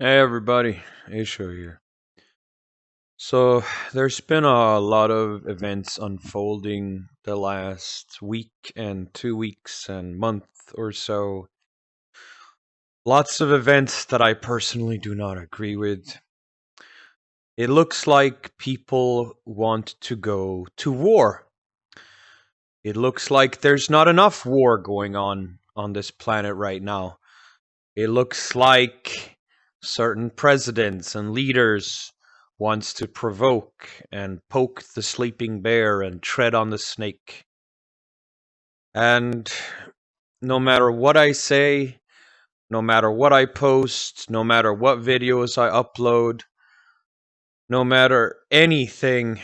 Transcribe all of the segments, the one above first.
Hey everybody, Aisha here. So there's been a lot of events unfolding the last week and 2 weeks and month or so. Lots of events that I personally do not agree with. It looks like people want to go to war. It looks like there's not enough war going on this planet right now. It looks like certain presidents and leaders wants to provoke and poke the sleeping bear and tread on the snake. And no matter what I say, no matter what I post, no matter what videos I upload, no matter anything,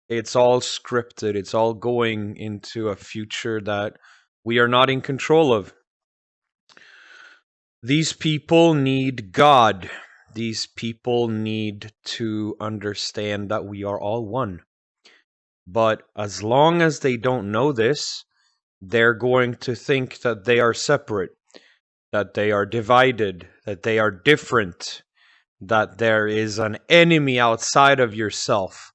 it's all scripted. It's all going into a future that we are not in control of. These people need God. These people need to understand that we are all one. But as long as they don't know this, they're going to think that they are separate, that they are divided, that they are different, that there is an enemy outside of yourself.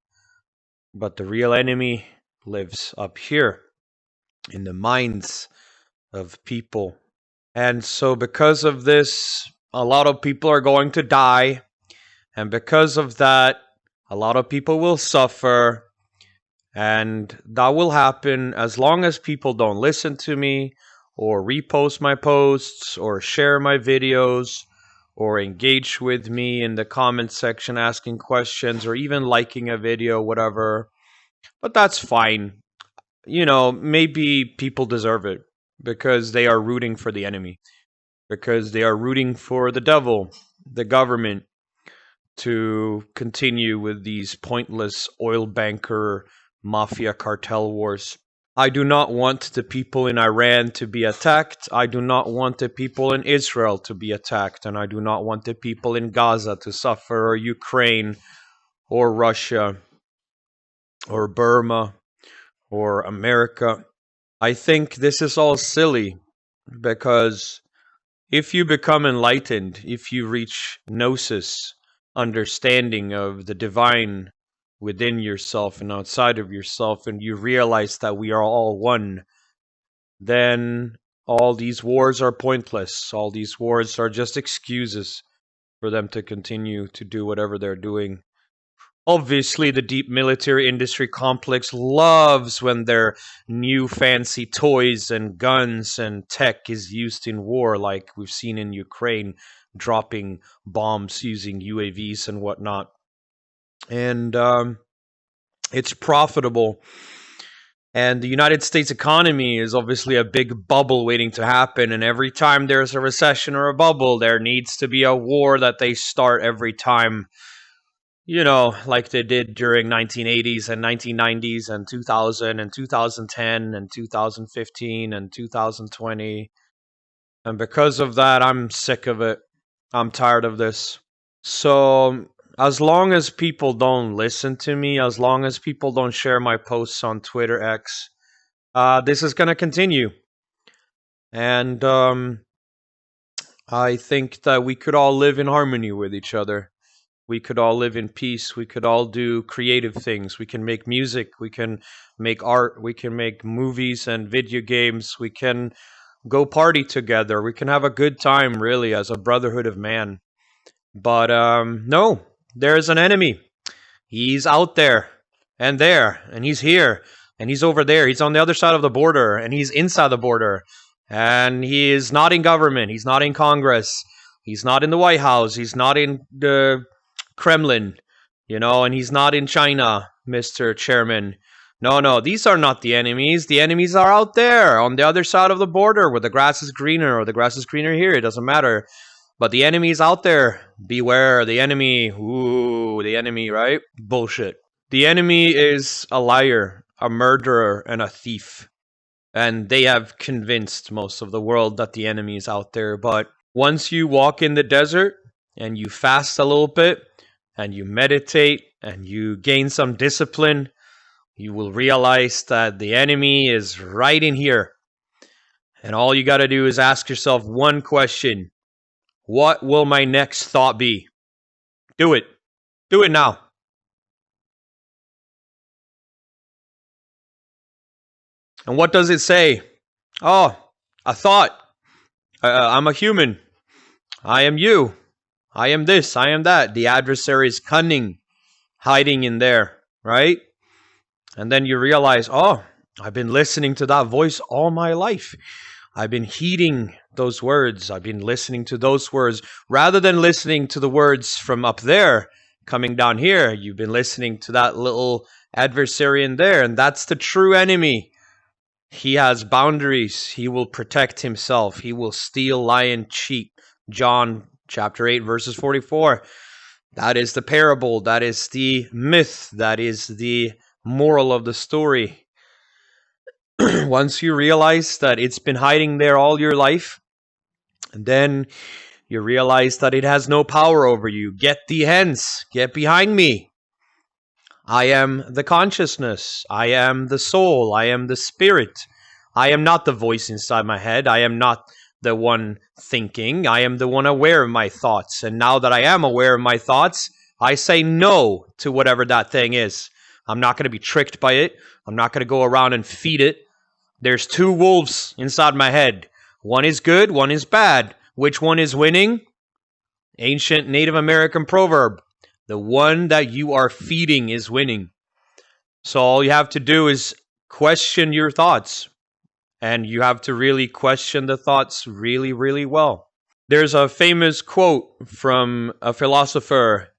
But the real enemy lives up here in the minds of people. And so, because of this, a lot of people are going to die. And because of that, a lot of people will suffer. And that will happen as long as people don't listen to me, or repost my posts, or share my videos, or engage with me in the comment section asking questions, or even liking a video, whatever. But that's fine. Maybe people deserve it because they are rooting for the enemy, because they are rooting for the devil, the government, to continue with these pointless oil banker mafia cartel wars. I do not want the people in Iran to be attacked. I do not want the people in Israel to be attacked. And I do not want the people in Gaza to suffer, or Ukraine, or Russia, or Burma, or America. I think this is all silly because if you become enlightened, if you reach gnosis, understanding of the divine within yourself and outside of yourself, and you realize that we are all one, then all these wars are pointless. All these wars are just excuses for them to continue to do whatever they're doing. Obviously, the deep military industry complex loves when their new fancy toys and guns and tech is used in war, like we've seen in Ukraine, dropping bombs using UAVs and whatnot. And it's profitable. And the United States economy is obviously a big bubble waiting to happen. And every time there's a recession or a bubble, there needs to be a war that they start every time. Like they did during 1980s and 1990s and 2000 and 2010 and 2015 and 2020. And because of that, I'm sick of it. I'm tired of this. So, as long as people don't listen to me, as long as people don't share my posts on Twitter X, this is going to continue. And I think that we could all live in harmony with each other. We could all live in peace. We could all do creative things. We can make music. We can make art. We can make movies and video games. We can go party together. We can have a good time, really, as a brotherhood of man. But no, there's an enemy. He's out there, and he's here, and he's over there. He's on the other side of the border, and he's inside the border. And he is not in government. He's not in Congress. He's not in the White House. He's not in the Kremlin, and he's not in China, Mr. Chairman. No, these are not the enemies. The enemies are out there on the other side of the border where the grass is greener, or the grass is greener here. It doesn't matter. But the enemy is out there. Beware, the enemy. Ooh, the enemy, right? Bullshit. The enemy is a liar, a murderer, and a thief. And they have convinced most of the world that the enemy is out there. But once you walk in the desert and you fast a little bit, and you meditate, and you gain some discipline, you will realize that the enemy is right in here. And all you got to do is ask yourself one question. What will my next thought be? Do it. Do it now. And what does it say? Oh, a thought. I'm a human. I am you. I am this. I am that. The adversary is cunning, hiding in there, right? And then you realize, oh, I've been listening to that voice all my life. I've been heeding those words. I've been listening to those words rather than listening to the words from up there coming down here. You've been listening to that little adversary in there, and that's the true enemy. He has boundaries. He will protect himself. He will steal, lie, and cheat. John chapter 8, verses 44. That is the parable. That is the myth. That is the moral of the story. Once you realize that it's been hiding there all your life, then you realize that it has no power over you. Get thee hence. Get behind me. I am the consciousness. I am the soul. I am the spirit. I am not the voice inside my head. I am not the one thinking. I am the one aware of my thoughts. And now that I am aware of my thoughts, I say no to whatever that thing is. I'm not going to be tricked by it. I'm not going to go around and feed it. There's two wolves inside my head. One is good, one is bad. Which one is winning? Ancient Native American proverb. The one that you are feeding is winning. So all you have to do is question your thoughts. And you have to really question the thoughts really, really well. There's a famous quote from a philosopher.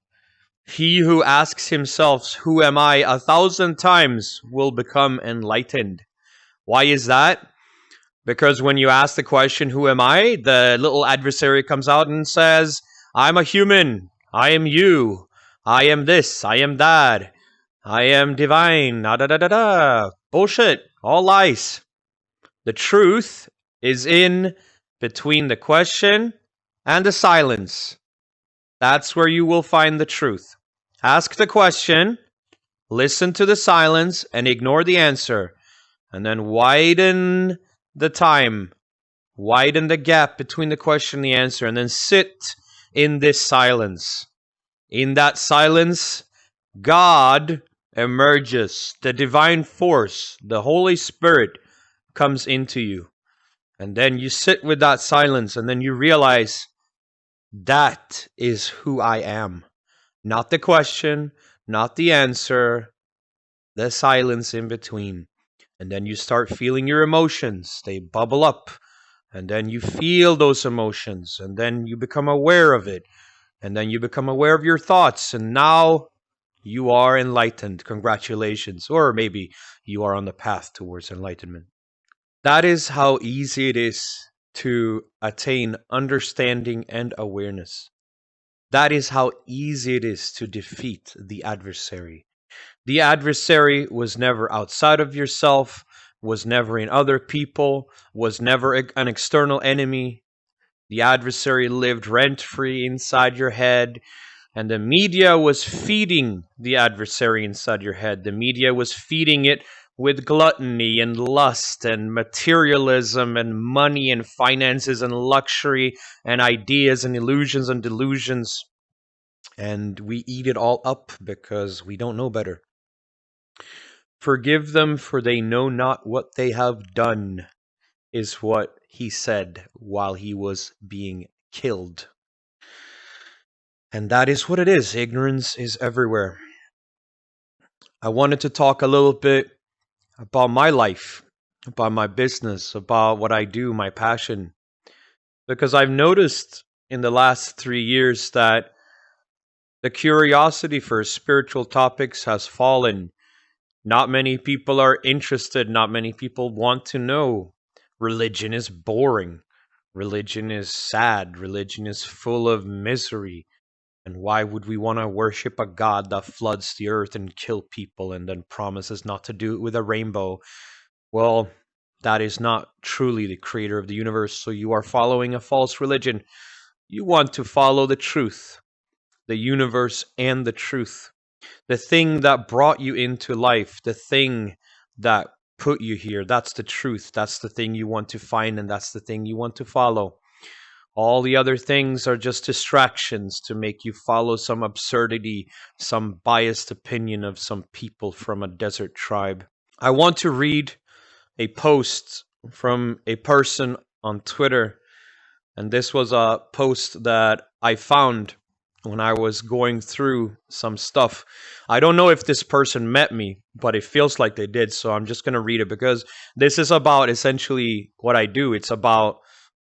He who asks himself, who am I, 1,000 times will become enlightened. Why is that? Because when you ask the question, who am I? The little adversary comes out and says, I'm a human. I am you. I am this. I am that. I am divine. Da da da da da. Bullshit. All lies. The truth is in between the question and the silence. That's where you will find the truth. Ask the question, listen to the silence, and ignore the answer. And then widen the time, widen the gap between the question and the answer, and then sit in this silence. In that silence, God emerges. The divine force, the Holy Spirit, comes into you. And then you sit with that silence, and then you realize that is who I am. Not the question, not the answer, the silence in between. And then you start feeling your emotions. They bubble up. And then you feel those emotions. And then you become aware of it. And then you become aware of your thoughts. And now you are enlightened. Congratulations. Or maybe you are on the path towards enlightenment. That is how easy it is to attain understanding and awareness. That is how easy it is to defeat the adversary. The adversary was never outside of yourself, was never in other people, was never an external enemy. The adversary lived rent-free inside your head, and the media was feeding the adversary inside your head. The media was feeding it with gluttony and lust and materialism and money and finances and luxury and ideas and illusions and delusions. And we eat it all up because we don't know better. Forgive them, for they know not what they have done, is what he said while he was being killed. And that is what it is. Ignorance is everywhere. I wanted to talk a little bit about my life, about my business, about what I do, my passion. Because I've noticed in the last 3 years that the curiosity for spiritual topics has fallen. Not many people are interested. Not many people want to know. Religion is boring. Religion is sad. Religion is full of misery. And why would we want to worship a God that floods the earth and kill people and then promises not to do it with a rainbow? Well, that is not truly the creator of the universe, so you are following a false religion. You want to follow the truth, the universe and the truth. The thing that brought you into life, the thing that put you here, that's the truth. That's the thing you want to find, and that's the thing you want to follow. All the other things are just distractions to make you follow some absurdity, some biased opinion of some people from a desert tribe. I want to read a post from a person on Twitter, and this was a post that I found when I was going through some stuff. I don't know if this person met me, but it feels like they did, so I'm just going to read it because this is about essentially what I do. It's about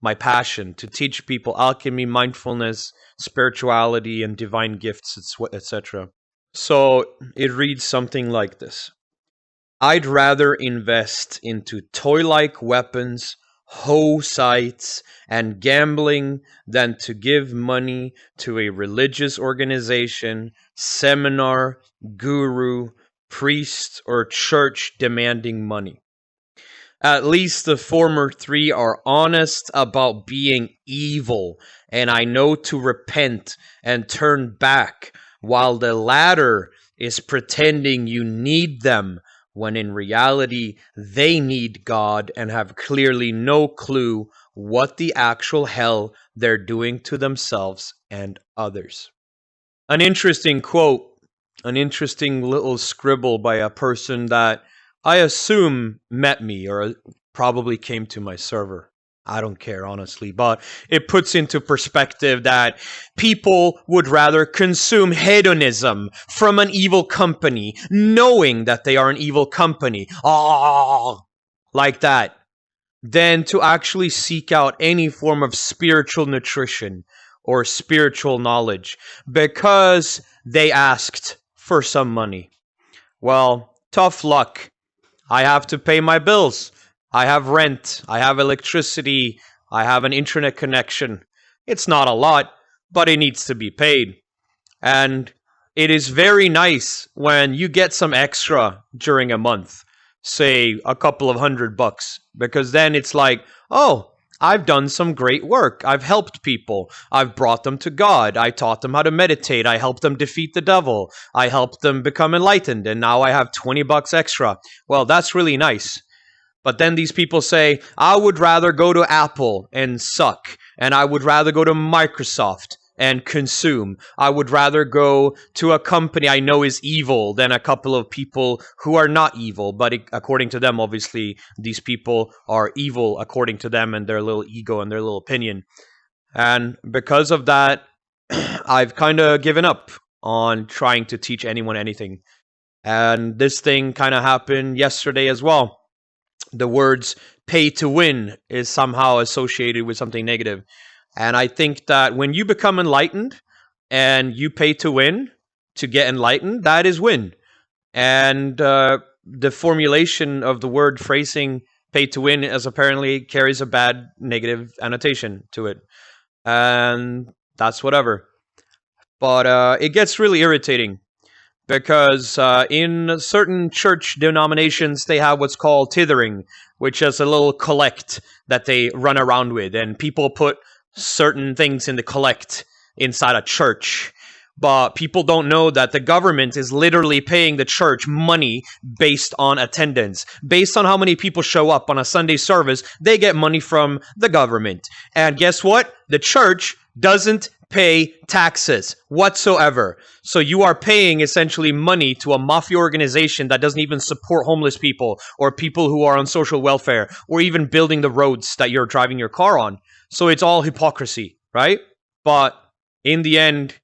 my passion to teach people alchemy, mindfulness, spirituality, and divine gifts, etc. So it reads something like this. I'd rather invest into toy-like weapons, hoe sites, and gambling than to give money to a religious organization, seminar, guru, priest, or church demanding money. At least the former three are honest about being evil, and I know to repent and turn back, while the latter is pretending you need them, when in reality they need God and have clearly no clue what the actual hell they're doing to themselves and others. An interesting quote, an interesting little scribble by a person that I assume met me or probably came to my server. I don't care, honestly, but it puts into perspective that people would rather consume hedonism from an evil company, knowing that they are an evil company, like that, than to actually seek out any form of spiritual nutrition or spiritual knowledge because they asked for some money. Well, tough luck. I have to pay my bills. I have rent. I have electricity. I have an internet connection. It's not a lot, but it needs to be paid. And it is very nice when you get some extra during a month, say a couple of $100, because then it's like, oh, I've done some great work. I've helped people. I've brought them to God. I taught them how to meditate. I helped them defeat the devil. I helped them become enlightened. And now I have $20 extra. Well, that's really nice. But then these people say, I would rather go to Apple and suck. And I would rather go to Microsoft and consume. I would rather go to a company I know is evil than a couple of people who are not evil. But according to them, obviously, these people are evil according to them and their little ego and their little opinion. And because of that, I've kind of given up on trying to teach anyone anything. And this thing kind of happened yesterday as well. The words pay to win is somehow associated with something negative. And I think that when you become enlightened and you pay to win to get enlightened, that is win. And the formulation of the word phrasing pay to win as apparently carries a bad negative annotation to it. And that's whatever. But it gets really irritating because in certain church denominations, they have what's called tithering, which is a little collect that they run around with. And people put certain things in the collect inside a church. But people don't know that the government is literally paying the church money based on attendance. Based on how many people show up on a Sunday service, they get money from the government. And guess what? The church doesn't pay taxes whatsoever. So you are paying essentially money to a mafia organization that doesn't even support homeless people or people who are on social welfare or even building the roads that you're driving your car on. So it's all hypocrisy, right? But in the end,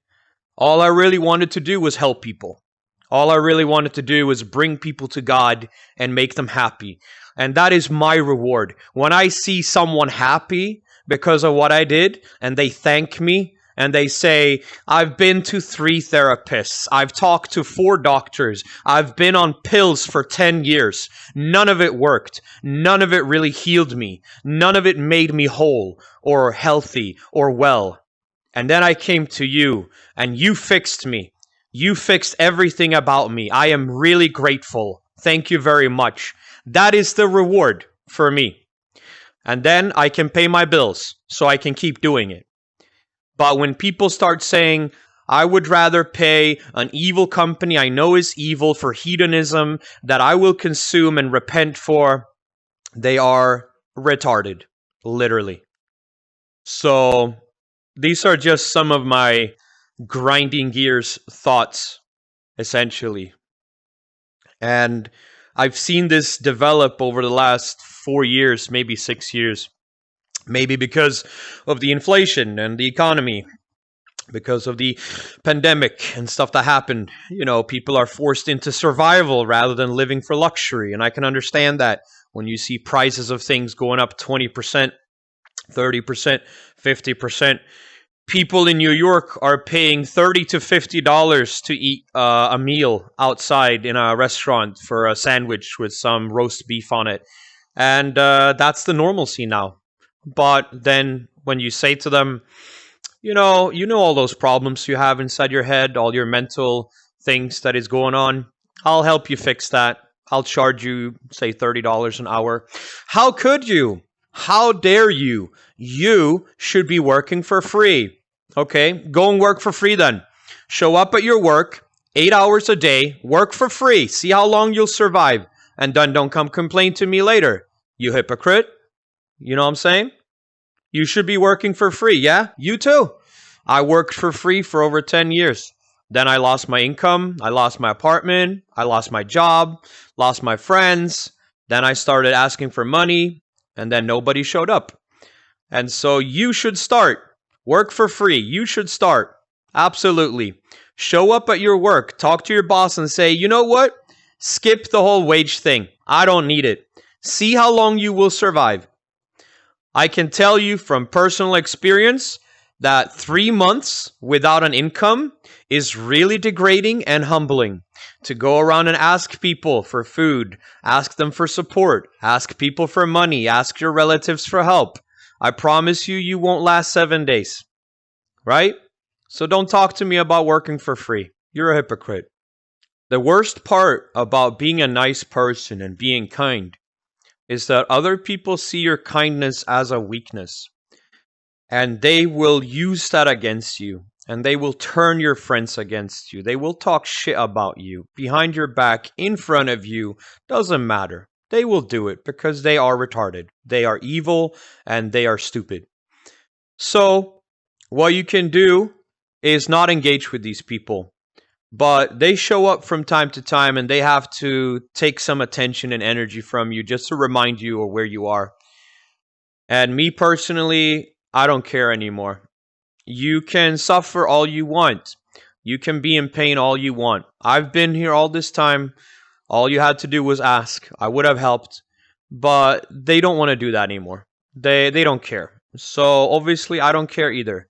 all I really wanted to do was help people. All I really wanted to do was bring people to God and make them happy. And that is my reward. When I see someone happy because of what I did and they thank me and they say, I've been to 3 therapists. I've talked to 4 doctors. I've been on pills for 10 years. None of it worked. None of it really healed me. None of it made me whole or healthy or well. And then I came to you and you fixed me. You fixed everything about me. I am really grateful. Thank you very much. That is the reward for me. And then I can pay my bills so I can keep doing it. But when people start saying, I would rather pay an evil company I know is evil for hedonism that I will consume and repent for, they are retarded, literally. So these are just some of my grinding gears thoughts, essentially. And I've seen this develop over the last 4 years, maybe 6 years, maybe because of the inflation and the economy, because of the pandemic and stuff that happened. People are forced into survival rather than living for luxury. And I can understand that when you see prices of things going up 20%, 30%, 50%. People in New York are paying $30 to $50 to eat a meal outside in a restaurant for a sandwich with some roast beef on it. And that's the normalcy now. But then when you say to them, you know all those problems you have inside your head, all your mental things that is going on. I'll help you fix that. I'll charge you, say, $30 an hour. How could you? How dare you? You should be working for free. Okay, go and work for free then. Show up at your work, 8 hours a day, work for free. See how long you'll survive. And then don't come complain to me later. You hypocrite. You know what I'm saying? You should be working for free, yeah? You too. I worked for free for over 10 years. Then I lost my income, I lost my apartment, I lost my job, lost my friends. Then I started asking for money, and then nobody showed up. And so you should start. Work for free. You should start. Absolutely. Show up at your work, talk to your boss and say, you know what? Skip the whole wage thing. I don't need it. See how long you will survive. I can tell you from personal experience that 3 months without an income is really degrading and humbling. To go around and ask people for food, ask them for support, ask people for money, ask your relatives for help. I promise you, you won't last 7 days, right? So don't talk to me about working for free. You're a hypocrite. The worst part about being a nice person and being kind is that other people see your kindness as a weakness. And they will use that against you. And they will turn your friends against you. They will talk shit about you. Behind your back, in front of you. Doesn't matter. They will do it because they are retarded. They are evil and they are stupid. So, what you can do is not engage with these people. But they show up from time to time and they have to take some attention and energy from you just to remind you of where you are. And me personally, I don't care anymore. You can suffer all you want. You can be in pain all you want. I've been here all this time. All you had to do was ask. I would have helped. But they don't want to do that anymore. They don't care. So obviously I don't care either.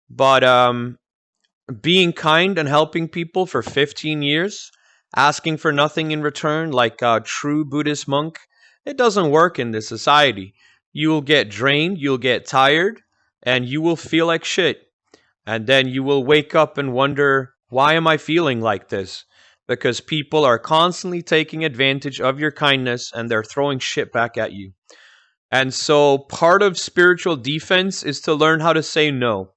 But being kind and helping people for 15 years, asking for nothing in return like a true Buddhist monk, it doesn't work in this society. You will get drained, you'll get tired, and you will feel like shit. And then you will wake up and wonder, why am I feeling like this? Because people are constantly taking advantage of your kindness and they're throwing shit back at you. And so part of spiritual defense is to learn how to say no.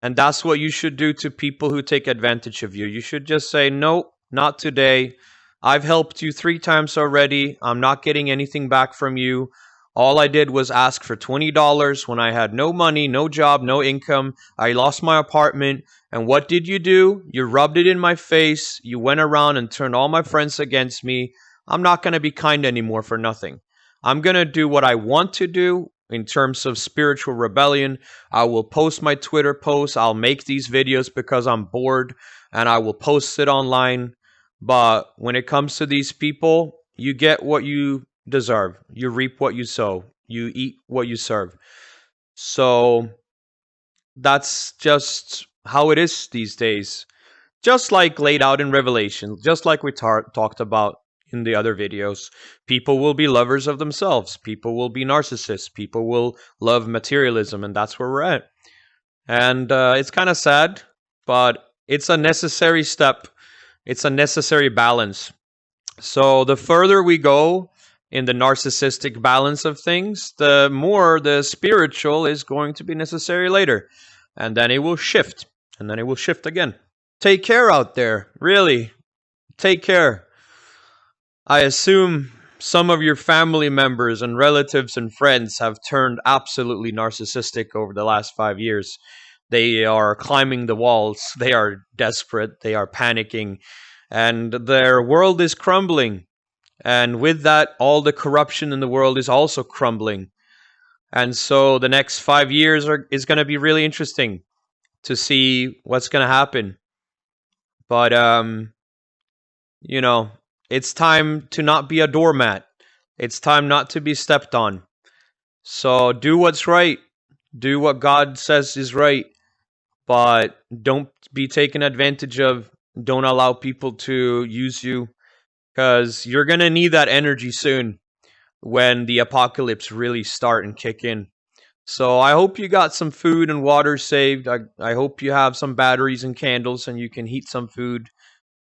And that's what you should do to people who take advantage of you. You should just say, nope, not today. I've helped you 3 times already. I'm not getting anything back from you. All I did was ask for $20 when I had no money, no job, no income. I lost my apartment. And what did you do? You rubbed it in my face. You went around and turned all my friends against me. I'm not going to be kind anymore for nothing. I'm going to do what I want to do in terms of spiritual rebellion. I will post my Twitter posts. I'll make these videos because I'm bored and I will post it online. But when it comes to these people, you get what you deserve. You reap what you sow. You eat what you serve. So that's just how it is these days. Just like laid out in Revelation, just like we talked about in the other videos. People will be lovers of themselves. People will be narcissists. People will love materialism, and that's where we're at. And it's kind of sad, but it's a necessary step. It's a necessary balance. So the further we go in the narcissistic balance of things, the more the spiritual is going to be necessary later. And then it will shift. And then it will shift again. Take care out there. Really. Take care. I assume some of your family members and relatives and friends have turned absolutely narcissistic over the last 5 years. They are climbing the walls, they are desperate, they are panicking, and their world is crumbling. And with that, all the corruption in the world is also crumbling. And so the next 5 years is going to be really interesting to see what's going to happen. But, you know, it's time to not be a doormat. It's time not to be stepped on. So do what's right. Do what God says is right. But don't be taken advantage of. Don't allow people to use you, because you're going to need that energy soon when the apocalypse really start and kick in. So I hope you got some food and water saved. I hope you have some batteries and candles and you can heat some food.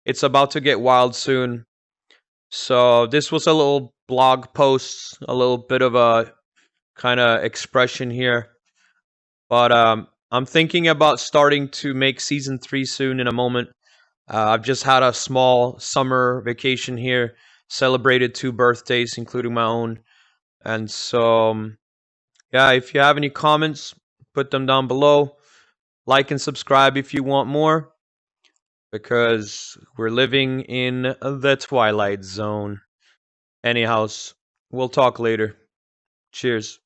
It's about to get wild soon. So this was a little blog post, a little bit of a kind of expression here. But I'm thinking about starting to make season 3 soon in a moment. I've just had a small summer vacation here, celebrated 2 birthdays, including my own. And so, yeah, if you have any comments, put them down below. Like and subscribe if you want more, because we're living in the Twilight Zone. Anyhow, we'll talk later. Cheers.